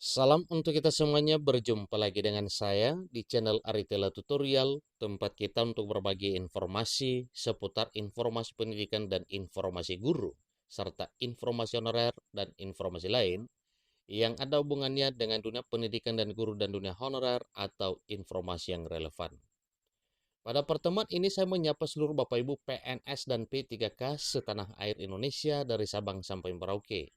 Salam untuk kita semuanya, berjumpa lagi dengan saya di channel Aritela Tutorial, tempat kita untuk berbagi informasi seputar informasi pendidikan dan informasi guru, serta informasi honorer dan informasi lain yang ada hubungannya dengan dunia pendidikan dan guru dan dunia honorer atau informasi yang relevan. Pada pertemuan ini saya menyapa seluruh Bapak Ibu PNS dan P3K setanah air Indonesia dari Sabang sampai Merauke.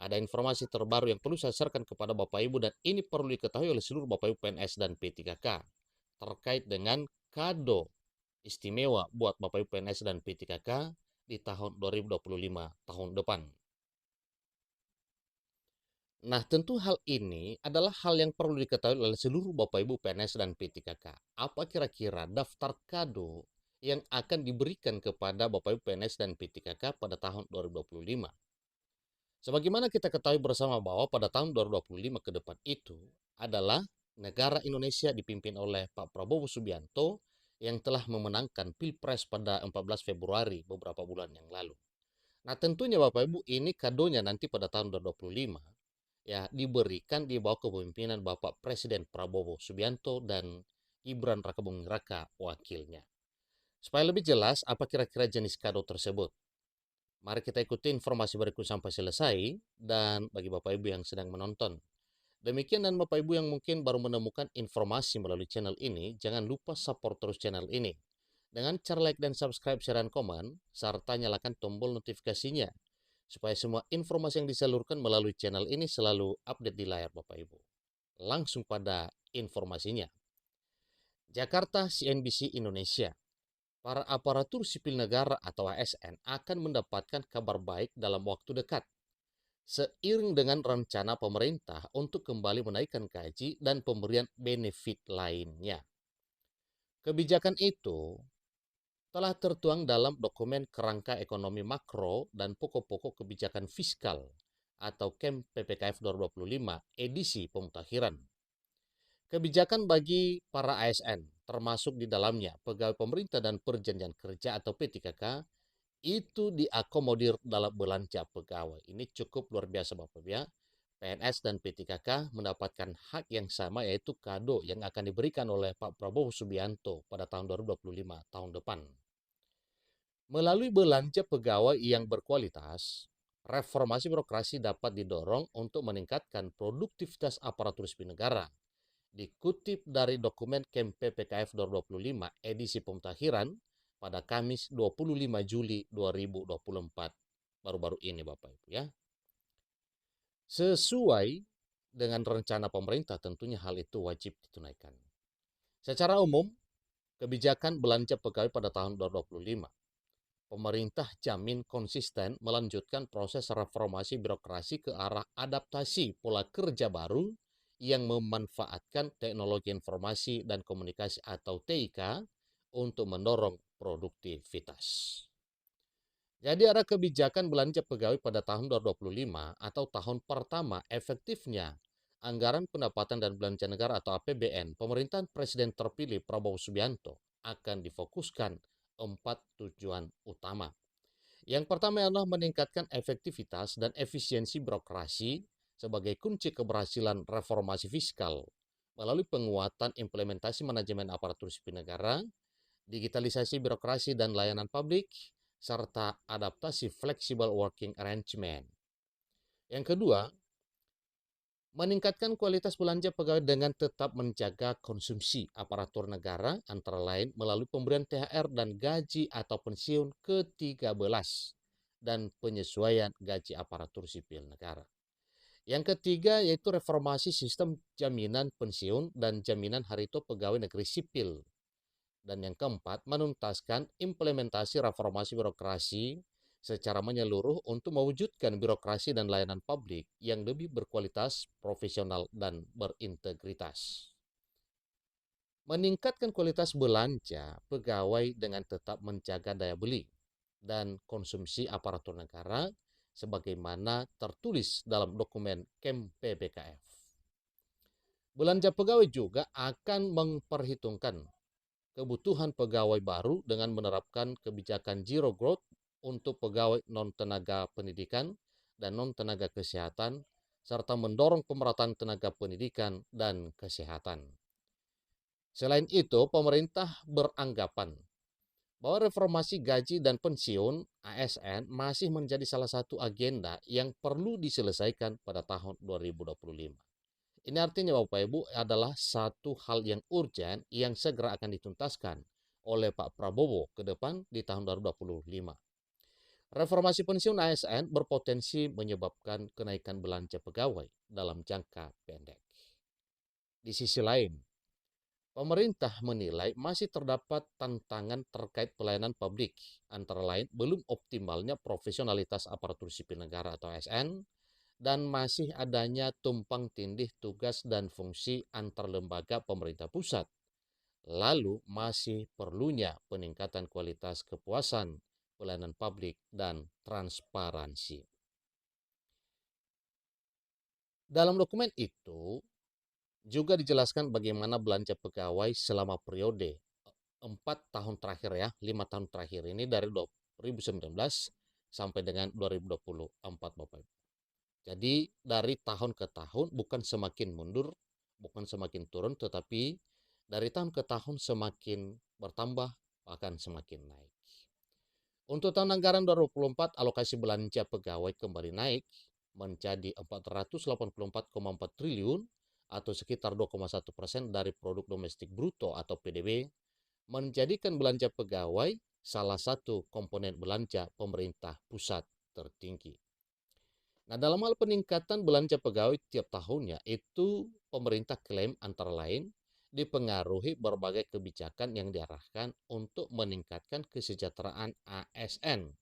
Ada informasi terbaru yang perlu saya sharekan kepada Bapak Ibu dan ini perlu diketahui oleh seluruh Bapak Ibu PNS dan P3K terkait dengan kado istimewa buat Bapak Ibu PNS dan P3K di tahun 2025 tahun depan. Nah, tentu hal ini adalah hal yang perlu diketahui oleh seluruh Bapak Ibu PNS dan P3K. Apa kira-kira daftar kado yang akan diberikan kepada Bapak Ibu PNS dan P3K pada tahun 2025? Sebagaimana kita ketahui bersama bahwa pada tahun 2025 ke depan itu adalah negara Indonesia dipimpin oleh Pak Prabowo Subianto yang telah memenangkan Pilpres pada 14 Februari beberapa bulan yang lalu. Nah, tentunya Bapak Ibu ini kadonya nanti pada tahun 2025 ya diberikan di bawah kepemimpinan Bapak Presiden Prabowo Subianto dan Gibran Rakabuming Raka wakilnya. Supaya lebih jelas apa kira-kira jenis kado tersebut. Mari kita ikuti informasi berikut sampai selesai dan bagi Bapak Ibu yang sedang menonton. Demikian dan Bapak Ibu yang mungkin baru menemukan informasi melalui channel ini, jangan lupa support terus channel ini. Dengan cara like dan subscribe, share, dan komen, serta nyalakan tombol notifikasinya. Supaya semua informasi yang disalurkan melalui channel ini selalu update di layar Bapak Ibu. Langsung pada informasinya. Jakarta CNBC Indonesia. Para aparatur sipil negara atau ASN akan mendapatkan kabar baik dalam waktu dekat, seiring dengan rencana pemerintah untuk kembali menaikkan gaji dan pemberian benefit lainnya. Kebijakan itu telah tertuang dalam dokumen kerangka ekonomi makro dan pokok-pokok kebijakan fiskal atau KEM PPKF 2025 edisi pemutakhiran. Kebijakan bagi para ASN, termasuk di dalamnya pegawai pemerintah dan perjanjian kerja atau P3K, itu diakomodir dalam belanja pegawai. Ini cukup luar biasa Bapak ya. PNS dan P3K mendapatkan hak yang sama yaitu kado yang akan diberikan oleh Pak Prabowo Subianto pada tahun 2025 tahun depan. Melalui belanja pegawai yang berkualitas, reformasi birokrasi dapat didorong untuk meningkatkan produktivitas aparatur sipil negara. Dikutip dari dokumen KEM PPKF 2025 edisi pemutakhiran pada Kamis 25 Juli 2024 baru-baru ini Bapak Ibu ya. Sesuai dengan rencana pemerintah tentunya hal itu wajib ditunaikan. Secara umum, kebijakan belanja pegawai pada tahun 2025 pemerintah jamin konsisten melanjutkan proses reformasi birokrasi ke arah adaptasi pola kerja baru yang memanfaatkan teknologi informasi dan komunikasi atau TIK untuk mendorong produktivitas. Jadi ada kebijakan belanja pegawai pada tahun 2025 atau tahun pertama efektifnya anggaran pendapatan dan belanja negara atau APBN pemerintahan Presiden terpilih Prabowo Subianto akan difokuskan 4 tujuan utama. Yang pertama adalah meningkatkan efektivitas dan efisiensi birokrasi sebagai kunci keberhasilan reformasi fiskal melalui penguatan implementasi manajemen aparatur sipil negara, digitalisasi birokrasi dan layanan publik, serta adaptasi flexible working arrangement. Yang kedua, meningkatkan kualitas belanja pegawai dengan tetap menjaga konsumsi aparatur negara antara lain melalui pemberian THR dan gaji atau pensiun ke-13 dan penyesuaian gaji aparatur sipil negara. Yang ketiga yaitu reformasi sistem jaminan pensiun dan jaminan hari tua pegawai negeri sipil. Dan yang keempat, menuntaskan implementasi reformasi birokrasi secara menyeluruh untuk mewujudkan birokrasi dan layanan publik yang lebih berkualitas, profesional, dan berintegritas. Meningkatkan kualitas belanja pegawai dengan tetap menjaga daya beli dan konsumsi aparatur negara sebagaimana tertulis dalam dokumen KEM PPKF. Belanja pegawai juga akan memperhitungkan kebutuhan pegawai baru dengan menerapkan kebijakan zero growth untuk pegawai non-tenaga pendidikan dan non-tenaga kesehatan serta mendorong pemerataan tenaga pendidikan dan kesehatan. Selain itu, pemerintah beranggapan bahwa reformasi gaji dan pensiun ASN masih menjadi salah satu agenda yang perlu diselesaikan pada tahun 2025. Ini artinya Bapak Ibu adalah satu hal yang urgent yang segera akan dituntaskan oleh Pak Prabowo ke depan di tahun 2025. Reformasi pensiun ASN berpotensi menyebabkan kenaikan belanja pegawai dalam jangka pendek. Di sisi lain, pemerintah menilai masih terdapat tantangan terkait pelayanan publik, antara lain belum optimalnya profesionalitas aparatur sipil negara atau ASN, dan masih adanya tumpang tindih tugas dan fungsi antar lembaga pemerintah pusat. Lalu masih perlunya peningkatan kualitas kepuasan pelayanan publik dan transparansi. Dalam dokumen itu juga dijelaskan bagaimana belanja pegawai selama periode 4 tahun terakhir ya, 5 tahun terakhir ini dari 2019 sampai dengan 2024 Bapak Ibu. Jadi dari tahun ke tahun bukan semakin mundur, bukan semakin turun, tetapi dari tahun ke tahun semakin bertambah, bahkan semakin naik. Untuk tahun anggaran 2024, alokasi belanja pegawai kembali naik menjadi 484,4 triliun atau sekitar 2,1% dari produk domestik bruto atau PDB, menjadikan belanja pegawai salah satu komponen belanja pemerintah pusat tertinggi. Nah, dalam hal peningkatan belanja pegawai tiap tahunnya, itu pemerintah klaim antara lain dipengaruhi berbagai kebijakan yang diarahkan untuk meningkatkan kesejahteraan ASN,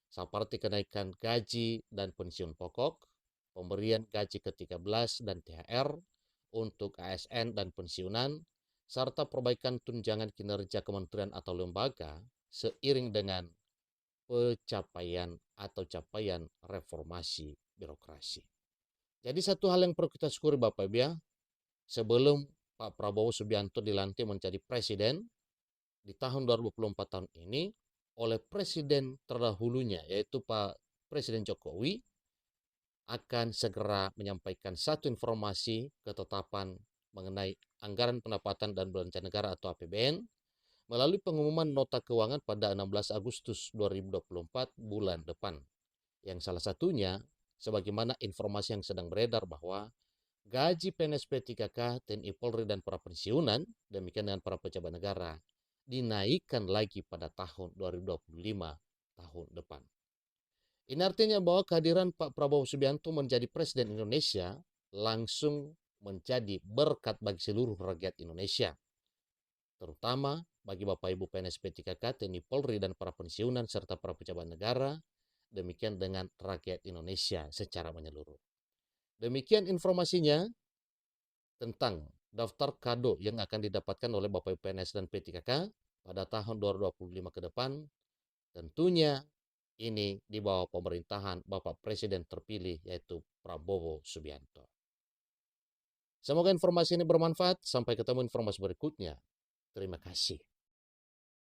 seperti kenaikan gaji dan pensiun pokok, pemberian gaji ke-13 dan THR untuk ASN dan pensiunan, serta perbaikan tunjangan kinerja kementerian atau lembaga seiring dengan pencapaian atau capaian reformasi birokrasi. Jadi satu hal yang perlu kita syukuri Bapak Ibu ya, sebelum Pak Prabowo Subianto dilantik menjadi presiden di tahun 2024 tahun ini oleh presiden terdahulunya yaitu Pak Presiden Jokowi akan segera menyampaikan satu informasi ketetapan mengenai anggaran pendapatan dan belanja negara atau APBN melalui pengumuman nota keuangan pada 16 Agustus 2024 bulan depan. Yang salah satunya, sebagaimana informasi yang sedang beredar bahwa gaji PNS P3K, TNI Polri, dan para pensiunan, demikian dengan para pejabat negara, dinaikkan lagi pada tahun 2025 tahun depan. Ini artinya bahwa kehadiran Pak Prabowo Subianto menjadi Presiden Indonesia langsung menjadi berkat bagi seluruh rakyat Indonesia, terutama bagi Bapak Ibu PNS P3K, TNI Polri, dan para pensiunan serta para pejabat negara, demikian dengan rakyat Indonesia secara menyeluruh. Demikian informasinya tentang daftar kado yang akan didapatkan oleh Bapak Ibu PNS dan P3K pada tahun 2025 ke depan. Tentunya ini di bawah pemerintahan Bapak Presiden terpilih yaitu Prabowo Subianto. Semoga informasi ini bermanfaat. Sampai ketemu informasi berikutnya. Terima kasih.